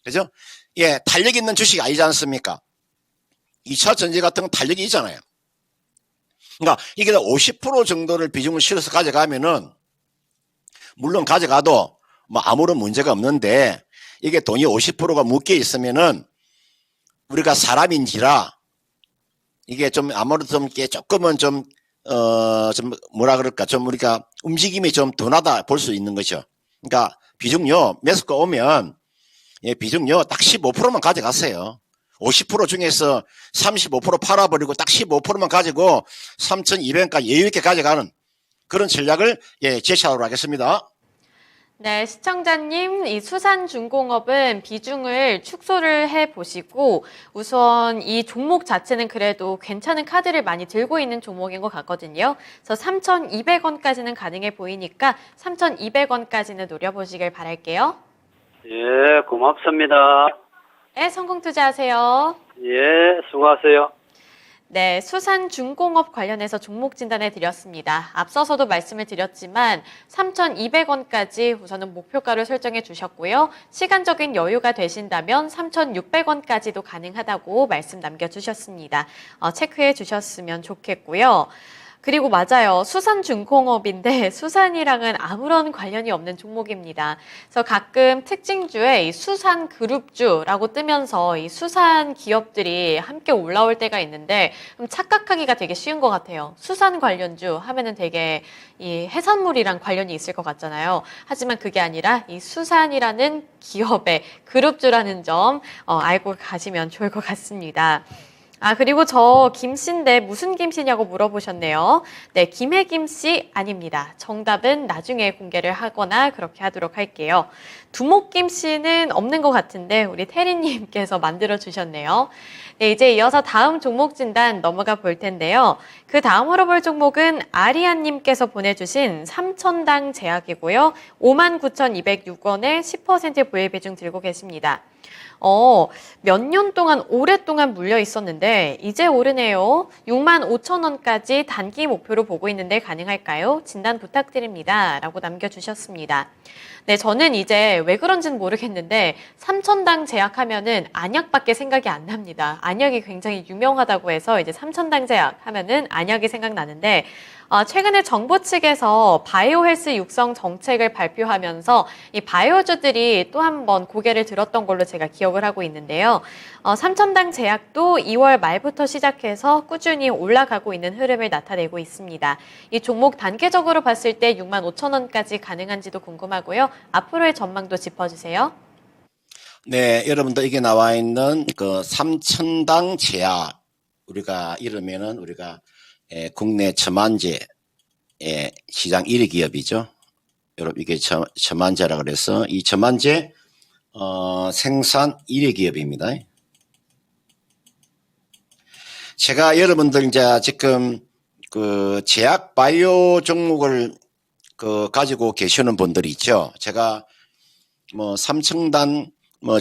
그죠? 예, 탄력 있는 주식이 아니지 않습니까? 2차 전지 같은 건 탄력이 있잖아요. 그러니까 이게 50% 정도를 비중을 실어서 가져가면은 물론 가져가도 뭐 아무런 문제가 없는데 이게 돈이 50%가 묶여 있으면은 우리가 사람인지라 이게 좀 아무래도 좀 조금은 좀 뭐라 그럴까 좀 우리가 움직임이 좀 둔하다 볼 수 있는 거죠. 그러니까 비중요 매수가 오면 예, 비중요 딱 15%만 가져가세요. 50% 중에서 35% 팔아버리고 딱 15%만 가지고 3,200원까지 여유있게 가져가는 그런 전략을 예, 제시하도록 하겠습니다. 네, 시청자님, 이 수산중공업은 비중을 축소를 해보시고 우선 이 종목 자체는 그래도 괜찮은 카드를 많이 들고 있는 종목인 것 같거든요. 그래서 3,200원까지는 가능해 보이니까 3,200원까지는 노려보시길 바랄게요. 예, 고맙습니다. 네, 성공 투자하세요. 예, 수고하세요. 네, 수산중공업 관련해서 종목 진단해 드렸습니다. 앞서서도 말씀을 드렸지만 3,200원까지 우선은 목표가를 설정해 주셨고요. 시간적인 여유가 되신다면 3,600원까지도 가능하다고 말씀 남겨주셨습니다. 체크해 주셨으면 좋겠고요. 그리고 맞아요. 수산중공업인데 수산이랑은 아무런 관련이 없는 종목입니다. 그래서 가끔 특징주에 이 수산그룹주라고 뜨면서 이 수산 기업들이 함께 올라올 때가 있는데 착각하기가 되게 쉬운 것 같아요. 수산 관련주 하면은 되게 이 해산물이랑 관련이 있을 것 같잖아요. 하지만 그게 아니라 이 수산이라는 기업의 그룹주라는 점 알고 가시면 좋을 것 같습니다. 아, 그리고 저 김씨인데 무슨 김씨냐고 물어보셨네요. 네, 김해 김씨 아닙니다. 정답은 나중에 공개를 하거나 그렇게 하도록 할게요. 두목 김씨는 없는 것 같은데 우리 태리님께서 만들어 주셨네요. 네, 이제 이어서 다음 종목 진단 넘어가 볼 텐데요. 그 다음으로 볼 종목은 아리안님께서 보내주신 삼천당 제약이고요. 59,206원에 10% 보유 비중 들고 계십니다. 몇 년 동안 오랫동안 물려 있었는데 이제 오르네요. 65,000원까지 단기 목표로 보고 있는데 가능할까요? 진단 부탁드립니다. 라고 남겨주셨습니다. 네, 저는 이제 왜 그런지는 모르겠는데 삼천당 제약하면은 안약밖에 생각이 안 납니다. 안약이 굉장히 유명하다고 해서 이제 삼천당 제약 하면은 안약이 생각나는데 최근에 정부 측에서 바이오 헬스 육성 정책을 발표하면서 이 바이오주들이 또 한 번 고개를 들었던 걸로 제가 기억을 하고 있는데요. 삼천당 제약도 2월 말부터 시작해서 꾸준히 올라가고 있는 흐름을 나타내고 있습니다. 이 종목 단계적으로 봤을 때 65,000원까지 가능한지도 궁금하고요. 앞으로의 전망도 짚어주세요. 네, 여러분들 이게 나와 있는 그 삼천당 제약 우리가 이러면은 우리가 국내 첨안제 시장 1위 기업이죠. 여러분 이게 첨안제라 그래서 이 첨안제 생산 1위 기업입니다. 제가 여러분들 이제 지금 그 제약 바이오 종목을 가지고 계시는 분들이 있죠. 제가 뭐 삼청단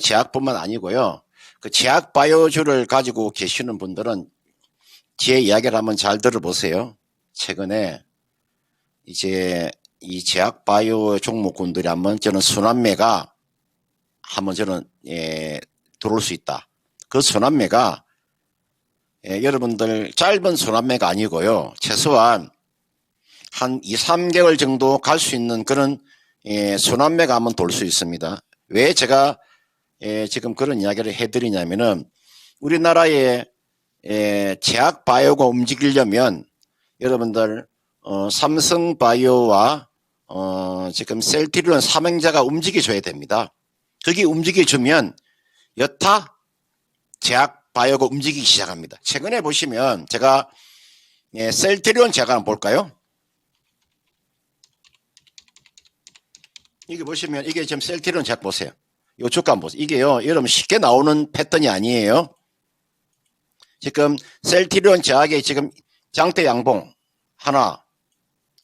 제약뿐만 아니고요. 그 제약 바이오주를 가지고 계시는 분들은 제 이야기를 한번 잘 들어보세요. 최근에 이제 이 제약 바이오 종목군들이 한번 저는 순환매가 한번 저는 들어올 수 있다. 그 순환매가 여러분들 짧은 순환매가 아니고요. 최소한 한 2, 3개월 정도 갈 수 있는 그런 순환매가 한번 돌 수 있습니다. 왜 제가 지금 그런 이야기를 해드리냐면은 우리나라의 제약 바이오가 움직이려면 여러분들 삼성 바이오와 지금 셀트리온 삼행자가 움직여줘야 됩니다. 그게 움직여주면 여타 제약 바이오가 움직이기 시작합니다. 최근에 보시면 제가 셀트리온 제약 한번 볼까요? 이게 보시면 이게 지금 셀트리온 제약 보세요. 이 주가 한번 보세요. 이게요 여러분 쉽게 나오는 패턴이 아니에요. 지금 셀트리온 제약의 지금 장대 양봉 하나,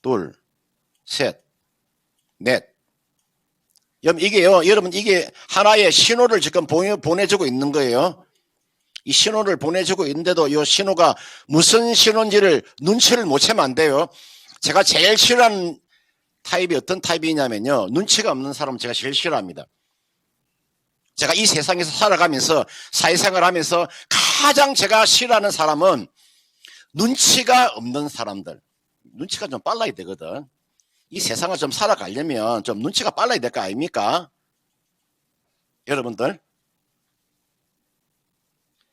둘, 셋, 넷. 이게요, 여러분 이게 하나의 신호를 지금 보내주고 있는 거예요. 이 신호를 보내주고 있는데도 이 신호가 무슨 신호인지를 눈치를 못 채면 안 돼요. 제가 제일 싫어하는 타입이 어떤 타입이냐면요. 눈치가 없는 사람 제가 제일 싫어합니다. 제가 이 세상에서 살아가면서 사회생활 하면서 가장 제가 싫어하는 사람은 눈치가 없는 사람들. 눈치가 좀 빨라야 되거든. 이 세상을 좀 살아가려면 좀 눈치가 빨라야 될 거 아닙니까? 여러분들.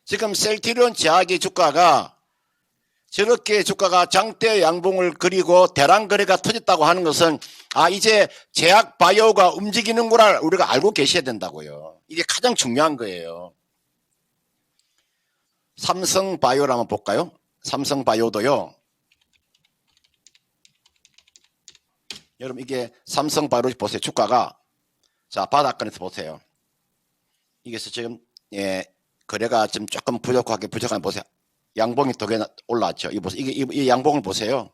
지금 셀트리온 제약의 주가가 저렇게 주가가 장대 양봉을 그리고 대량 거래가 터졌다고 하는 것은 이제 제약 바이오가 움직이는구나 우리가 알고 계셔야 된다고요. 이게 가장 중요한 거예요. 삼성 바이오를 한번 볼까요? 삼성 바이오도요. 여러분 이게 삼성 바이오 보세요. 주가가 자 바닥권에서 보세요. 이게 지금 거래가 좀 조금 부족한 보세요. 양봉이 두 개 올라왔죠. 이 보세요. 이 양봉을 보세요.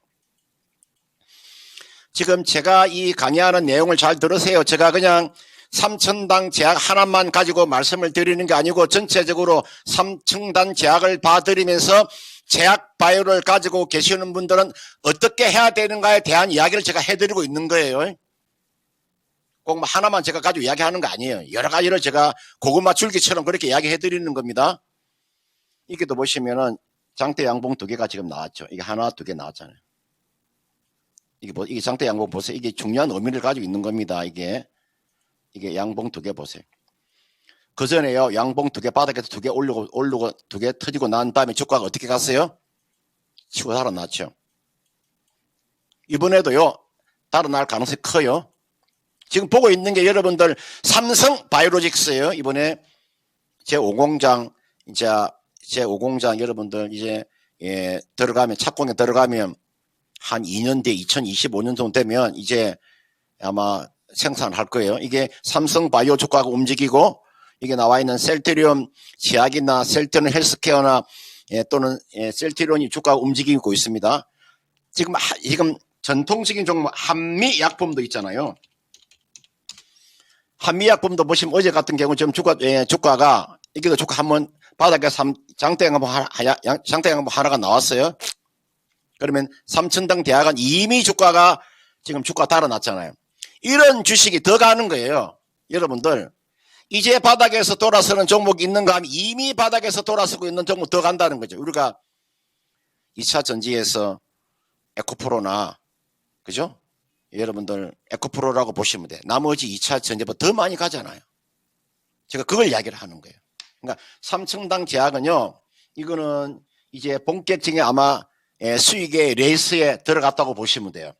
지금 제가 이 강의하는 내용을 잘 들으세요. 제가 그냥 삼천당 제약 하나만 가지고 말씀을 드리는 게 아니고 전체적으로 삼천당 제약을 봐드리면서 제약 바이오를 가지고 계시는 분들은 어떻게 해야 되는가에 대한 이야기를 제가 해드리고 있는 거예요. 꼭 하나만 제가 가지고 이야기하는 거 아니에요. 여러 가지를 제가 고구마 줄기처럼 그렇게 이야기해드리는 겁니다. 이게도 보시면은 장대 양봉 두 개가 지금 나왔죠. 이게 하나, 두 개 나왔잖아요. 이게 장대 양봉 보세요. 이게 중요한 의미를 가지고 있는 겁니다. 이게 양봉 두 개 보세요. 그 전에요. 양봉 두 개 바닥에서 두 개 오르고 두 개 터지고 난 다음에 주가가 어떻게 갔어요? 치고 달아났죠. 이번에도요. 달아날 가능성이 커요. 지금 보고 있는 게 여러분들 삼성 바이오로직스예요. 이번에 제 5공장 이제 제5공장 여러분들 이제 들어가면 착공에 들어가면 한 2년 뒤에 2025년 정도 되면 이제 아마 생산할 거예요. 이게 삼성 바이오 주가가 움직이고 이게 나와 있는 셀트리온 제약이나 셀트리온 헬스케어나 또는 셀트리온이 주가가 움직이고 있습니다. 지금 전통적인 종목 한미약품도 있잖아요. 한미약품도 보시면 어제 같은 경우 지금 주가가 이게 주가 한번 바닥에서 장대 한번 하나가 나왔어요. 그러면 삼천당 대학은 이미 주가가 지금 주가 달아났잖아요. 이런 주식이 더 가는 거예요. 여러분들 이제 바닥에서 돌아서는 종목이 있는가 하면 이미 바닥에서 돌아서고 있는 종목 더 간다는 거죠. 우리가 2차 전지에서 에코프로나 그죠? 여러분들 에코프로라고 보시면 돼. 나머지 2차 전지보다 더 많이 가잖아요. 제가 그걸 이야기를 하는 거예요. 그러니까 삼천당 제약은요. 이거는 이제 본격적인 아마 수익의 레이스에 들어갔다고 보시면 돼요.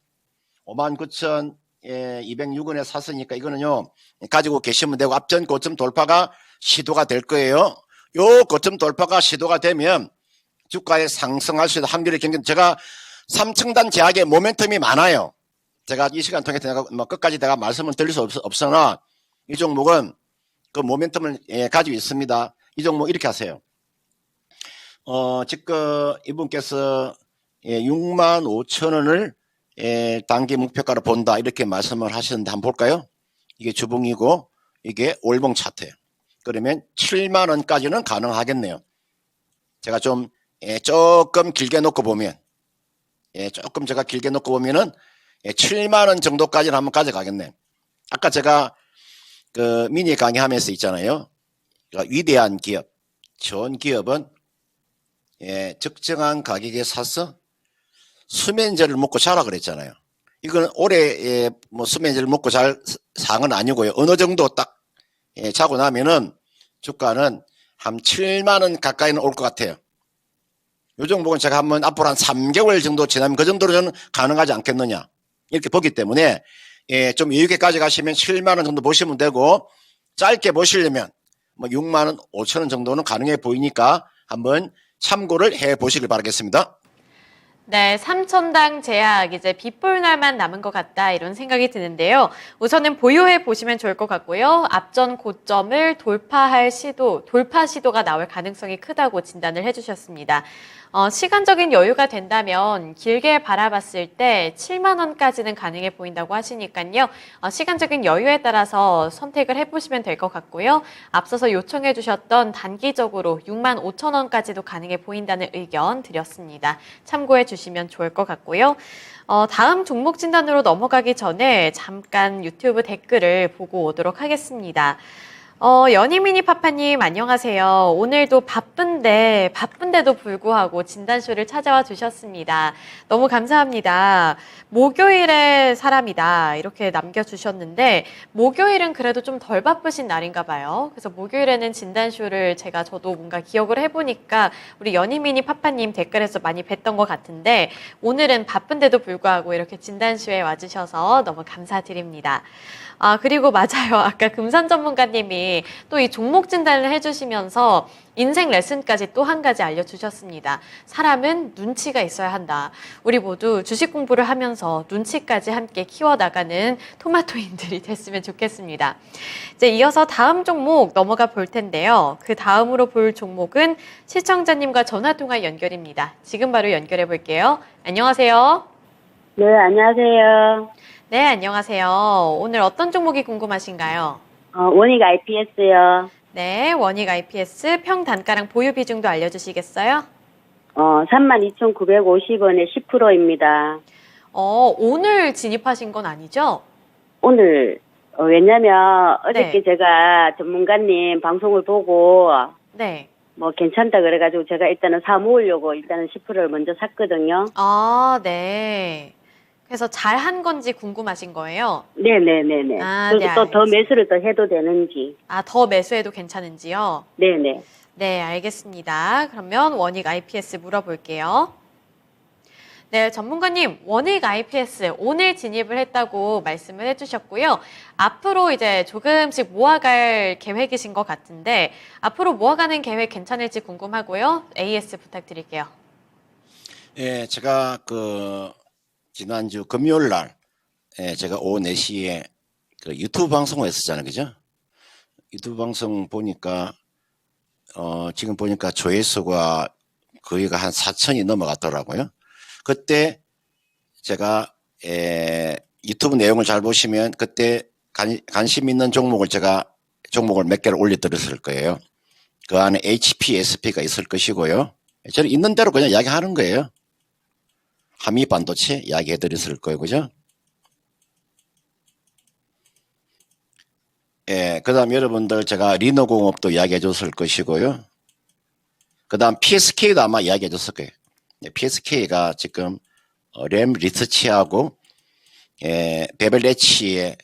59,206원에 샀으니까 이거는요. 가지고 계시면 되고 앞전 고점 돌파가 시도가 될 거예요. 요 고점 돌파가 시도가 되면 주가에 상승할 수 있는 확률이 굉장히 제가 삼천단 제약의 모멘텀이 많아요. 제가 이 시간 통해서 내가 끝까지 내가 말씀을 드릴 수 없으나 이 종목은 그 모멘텀을 가지고 있습니다. 이 종목 이렇게 하세요. 지금 이분께서 65,000원을 단기 목표가로 본다 이렇게 말씀을 하셨는데 한번 볼까요? 이게 주봉이고 이게 월봉 차트예요. 그러면 7만원까지는 가능하겠네요. 제가 좀 조금 길게 놓고 보면 조금 제가 길게 놓고 보면은 7만원 정도까지는 한번 가져가겠네. 아까 제가 그 미니 강의하면서 있잖아요. 그러니까 위대한 기업, 좋은 기업은 적정한 가격에 사서 수면제를 먹고 자라 그랬잖아요. 이건 올해 뭐 수면제를 먹고 잘 상은 아니고요. 어느 정도 딱 자고 나면은 주가는 한 7만원 가까이는 올 것 같아요. 요 종목은 제가 한번 앞으로 한 3개월 정도 지나면 그 정도로 저는 가능하지 않겠느냐 이렇게 보기 때문에 좀 여유 있게 가져가시면 7만원 정도 보시면 되고 짧게 보시려면 뭐 6만원 5천원 정도는 가능해 보이니까 한번 참고를 해 보시길 바라겠습니다. 네, 삼천당 제약 이제 빗볼 날만 남은 것 같다 이런 생각이 드는데요. 우선은 보유해 보시면 좋을 것 같고요. 앞전 고점을 돌파 시도가 나올 가능성이 크다고 진단을 해주셨습니다. 시간적인 여유가 된다면 길게 바라봤을 때 7만 원까지는 가능해 보인다고 하시니까요. 시간적인 여유에 따라서 선택을 해보시면 될 것 같고요. 앞서서 요청해 주셨던 단기적으로 6만 5천 원까지도 가능해 보인다는 의견 드렸습니다. 참고해 주시면 좋을 것 같고요. 다음 종목 진단으로 넘어가기 전에 잠깐 유튜브 댓글을 보고 오도록 하겠습니다. 연희미니 파파님 안녕하세요. 오늘도 바쁜데도 불구하고 진단쇼를 찾아와 주셨습니다. 너무 감사합니다. 목요일에 사람이다 이렇게 남겨주셨는데 목요일은 그래도 좀 덜 바쁘신 날인가 봐요. 그래서 목요일에는 진단쇼를 저도 뭔가 기억을 해보니까 우리 연희미니 파파님 댓글에서 많이 뵀던 것 같은데 오늘은 바쁜데도 불구하고 이렇게 진단쇼에 와주셔서 너무 감사드립니다. 그리고 맞아요. 아까 금산 전문가님이 또 이 종목 진단을 해주시면서 인생 레슨까지 또 한 가지 알려주셨습니다. 사람은 눈치가 있어야 한다. 우리 모두 주식 공부를 하면서 눈치까지 함께 키워나가는 토마토인들이 됐으면 좋겠습니다. 이제 이어서 다음 종목 넘어가 볼 텐데요. 그 다음으로 볼 종목은 시청자님과 전화통화 연결입니다. 지금 바로 연결해 볼게요. 안녕하세요. 네, 안녕하세요. 네, 안녕하세요. 오늘 어떤 종목이 궁금하신가요? 원익 IPS요. 네, 원익 IPS 평단가랑 보유 비중도 알려주시겠어요? 32,950원에 10%입니다. 오늘 진입하신 건 아니죠? 오늘, 왜냐면 어저께 네. 제가 전문가님 방송을 보고 네. 뭐 괜찮다 그래가지고 제가 일단은 사 모으려고 일단은 10%를 먼저 샀거든요. 네. 그래서 잘한 건지 궁금하신 거예요? 네네네네. 그리고 네, 또 더 매수를 더 해도 되는지. 더 매수해도 괜찮은지요? 네네. 네, 알겠습니다. 그러면 원익 IPS 물어볼게요. 네, 전문가님, 원익 IPS 오늘 진입을 했다고 말씀을 해주셨고요. 앞으로 이제 조금씩 모아갈 계획이신 것 같은데 앞으로 모아가는 계획 괜찮을지 궁금하고요. AS 부탁드릴게요. 예, 제가 지난주 금요일 날 제가 오후 4시에 유튜브 방송을 했었잖아요. 그죠? 유튜브 방송 보니까 지금 보니까 조회수가 거의가 한 4천이 넘어갔더라고요. 그때 제가 유튜브 내용을 잘 보시면 그때 관심 있는 종목을 몇 개를 올려드렸을 거예요. 그 안에 HPSP가 있을 것이고요. 저는 있는 대로 그냥 이야기하는 거예요. 한미 반도체 이야기해드렸을 거예요. 그죠? 예, 그 다음 여러분들 제가 리노공업도 이야기해 줬을 것이고요. 그 다음 PSK도 아마 이야기해 줬을 거예요. PSK가 지금 램 리서치하고 베벨레치의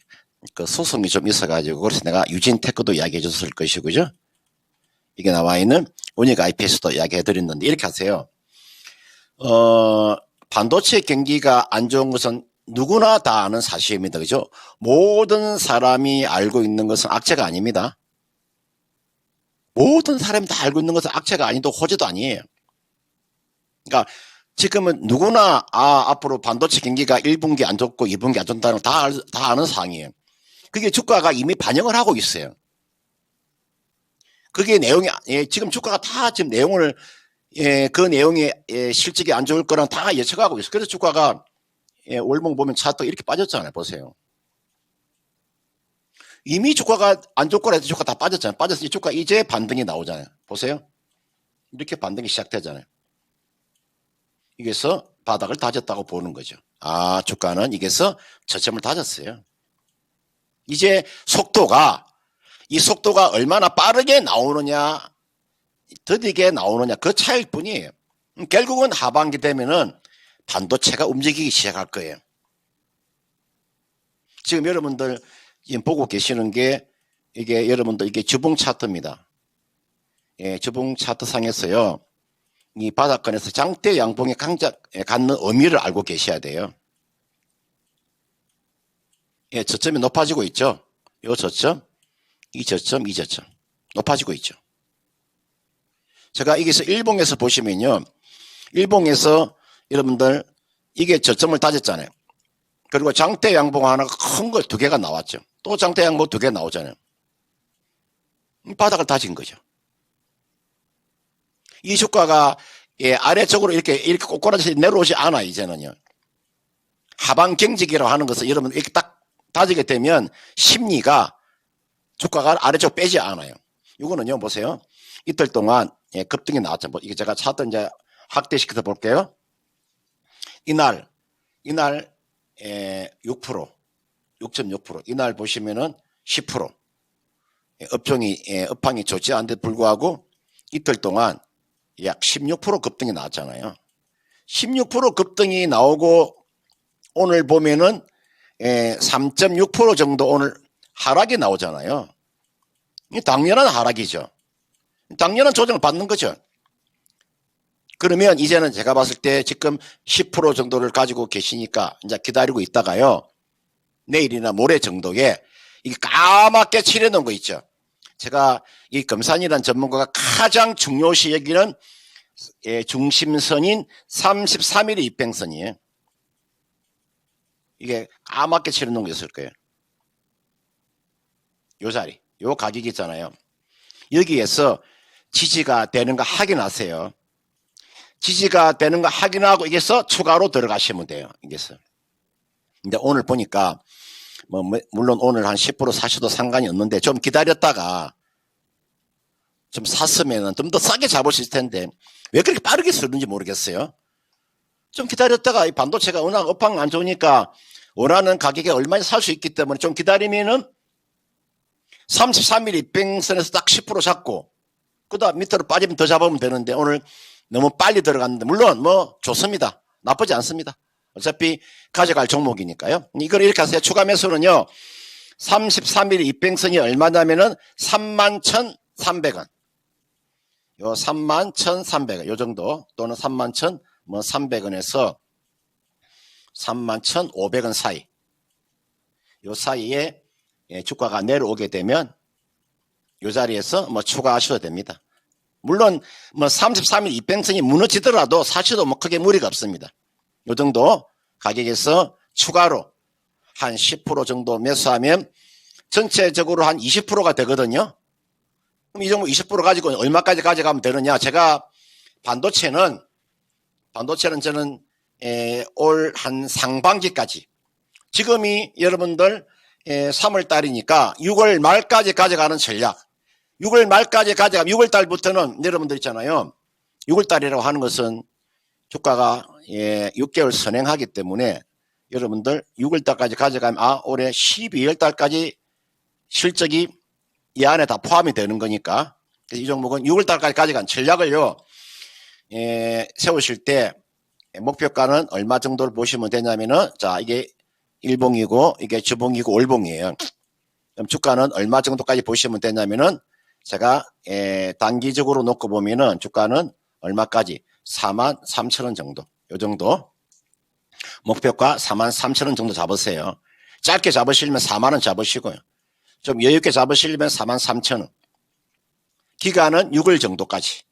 그 소송이 좀 있어가지고 그래서 내가 유진테크도 이야기해 줬을 것이고요. 이게 나와 있는 원익 IPS도 이야기해 드렸는데 이렇게 하세요. 반도체 경기가 안 좋은 것은 누구나 다 아는 사실입니다. 그죠? 모든 사람이 알고 있는 것은 악재가 아닙니다. 모든 사람이 다 알고 있는 것은 악재가 아니고 호재도 아니에요. 그러니까 지금은 누구나 앞으로 반도체 경기가 1분기 안 좋고 2분기 안 좋다는 다 아는 사항이에요. 그게 주가가 이미 반영을 하고 있어요. 그게 내용이 지금 주가가 다 지금 내용을 그 내용이 실적이 안 좋을 거랑 다 예측하고 있어요. 그래서 주가가 월봉 보면 차트 이렇게 빠졌잖아요. 보세요. 이미 주가가 안 좋을 거라 해서 주가 다 빠졌잖아요. 빠졌으니 주가 이제 반등이 나오잖아요. 보세요. 이렇게 반등이 시작되잖아요. 이게서 바닥을 다졌다고 보는 거죠. 주가는 이게서 저점을 다졌어요. 이제 이 속도가 얼마나 빠르게 나오느냐, 더디게 나오느냐, 그 차이일 뿐이에요. 결국은 하반기 되면은 반도체가 움직이기 시작할 거예요. 지금 여러분들 지금 보고 계시는 게 이게 주봉 차트입니다. 예, 주봉 차트 상에서요. 이 바닥권에서 장대 양봉에 갖는 의미를 알고 계셔야 돼요. 예, 저점이 높아지고 있죠. 이 저점, 이 저점, 이 저점 높아지고 있죠. 제가 여기서 일봉에서 보시면요. 일봉에서 여러분들 이게 저점을 다졌잖아요. 그리고 장대 양봉 하나 큰 걸 2개가 나왔죠. 또 장대 양봉 2개 나오잖아요. 바닥을 다진 거죠. 이 주가가 아래쪽으로 이렇게 꼬꾸라져서 내려오지 않아 이제는요. 하방 경직이라고 하는 것은 여러분 이렇게 딱 다지게 되면 심리가 주가가 아래쪽 빼지 않아요. 이거는요 보세요. 이틀 동안 급등이 나왔죠. 이게 제가 차트 이제 확대시켜서 볼게요. 이날 6.6% 이날 보시면은 10% 업황이 좋지 않은데 불구하고 이틀 동안 약 16% 급등이 나왔잖아요. 16% 급등이 나오고 오늘 보면은 3.6% 정도 오늘 하락이 나오잖아요. 당연한 하락이죠. 당연한 조정을 받는 거죠. 그러면 이제는 제가 봤을 때 지금 10% 정도를 가지고 계시니까 이제 기다리고 있다가요. 내일이나 모레 정도에 이게 까맣게 칠해놓은 거 있죠. 제가 이 금산이라는 전문가가 가장 중요시 여기는 중심선인 33mm 입행선이에요. 이게 까맣게 칠해놓은 게 있을 거예요. 요 자리, 요 가격이 있잖아요. 여기에서 지지가 되는 거 확인하세요. 지지가 되는 거 확인하고 이게서 추가로 들어가시면 돼요. 이게서. 근데 오늘 보니까 물론 오늘 한 10% 사셔도 상관이 없는데 좀 기다렸다가 좀 샀으면 좀 더 싸게 잡을 수 있을 텐데 왜 그렇게 빠르게 쓰는지 모르겠어요. 좀 기다렸다가 이 반도체가 워낙 업황 안 좋으니까 원하는 가격에 얼마에 살 수 있기 때문에 좀 기다리면은 33mm 입행선에서 딱 10% 잡고 그 다음 밑으로 빠지면 더 잡으면 되는데 오늘 너무 빨리 들어갔는데 물론 좋습니다. 나쁘지 않습니다. 어차피 가져갈 종목이니까요. 이걸 이렇게 하세요. 추가 매수는요. 33mm 입행선이 얼마냐면은 31,300원. 요 31,300원 요 정도 또는 31,300원에서 31,500원 사이. 요 사이에 주가가 내려오게 되면 요 자리에서 뭐 추가하셔도 됩니다. 물론 뭐 33일 이평선이 무너지더라도 사실도 뭐 크게 무리가 없습니다. 요 정도 가격에서 추가로 한 10% 정도 매수하면 전체적으로 한 20%가 되거든요. 그럼 이 정도 20% 가지고 얼마까지 가져가면 되느냐? 제가 반도체는 저는 올 한 상반기까지, 지금이 여러분들 3월 달이니까 6월 말까지 가져가는 전략. 6월 말까지 가져가면 6월 달부터는 여러분들 있잖아요. 6월 달이라고 하는 것은 주가가 6개월 선행하기 때문에 여러분들 6월 달까지 가져가면 올해 12월 달까지 실적이 이 안에 다 포함이 되는 거니까, 그래서 이 종목은 6월 달까지 가져간 전략을요 세우실 때 목표가는 얼마 정도를 보시면 되냐면은, 자, 이게 일봉이고 이게 주봉이고 월봉이에요. 그럼 주가는 얼마 정도까지 보시면 되냐면은, 제가 단기적으로 놓고 보면은 주가는 얼마까지? 43,000원 정도. 요 정도. 목표가 43,000원 정도 잡으세요. 짧게 잡으시려면 4만원 잡으시고요. 좀 여유있게 잡으시려면 43,000원. 기간은 6월 정도까지.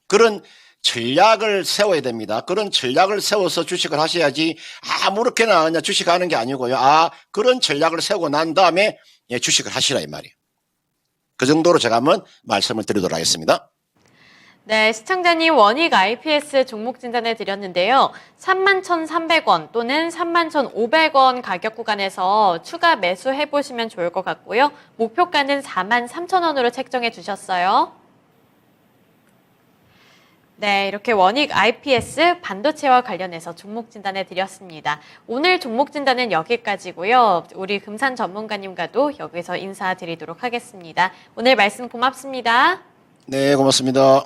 그런 전략을 세워야 됩니다. 그런 전략을 세워서 주식을 하셔야지 아무렇게나 그냥 주식하는 게 아니고요. 그런 전략을 세우고 난 다음에 주식을 하시라 이 말이에요. 그 정도로 제가 한번 말씀을 드리도록 하겠습니다. 네, 시청자님 원익 IPS 종목 진단해 드렸는데요. 31,300원 또는 31,500원 가격 구간에서 추가 매수해 보시면 좋을 것 같고요. 목표가는 43,000원으로 책정해 주셨어요. 네, 이렇게 원익 IPS 반도체와 관련해서 종목 진단해 드렸습니다. 오늘 종목 진단은 여기까지고요. 우리 금산 전문가님과도 여기서 인사드리도록 하겠습니다. 오늘 말씀 고맙습니다. 네, 고맙습니다.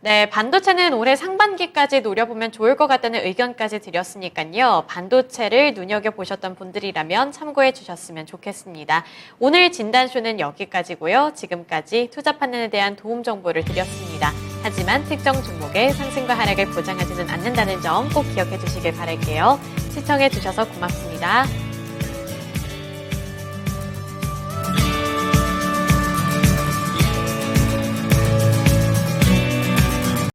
네, 반도체는 올해 상반기까지 노려보면 좋을 것 같다는 의견까지 드렸으니까요. 반도체를 눈여겨보셨던 분들이라면 참고해 주셨으면 좋겠습니다. 오늘 진단쇼는 여기까지고요. 지금까지 투자 판단에 대한 도움 정보를 드렸습니다. 하지만 특정 종목의 상승과 하락을 보장하지는 않는다는 점 꼭 기억해 주시길 바랄게요. 시청해 주셔서 고맙습니다.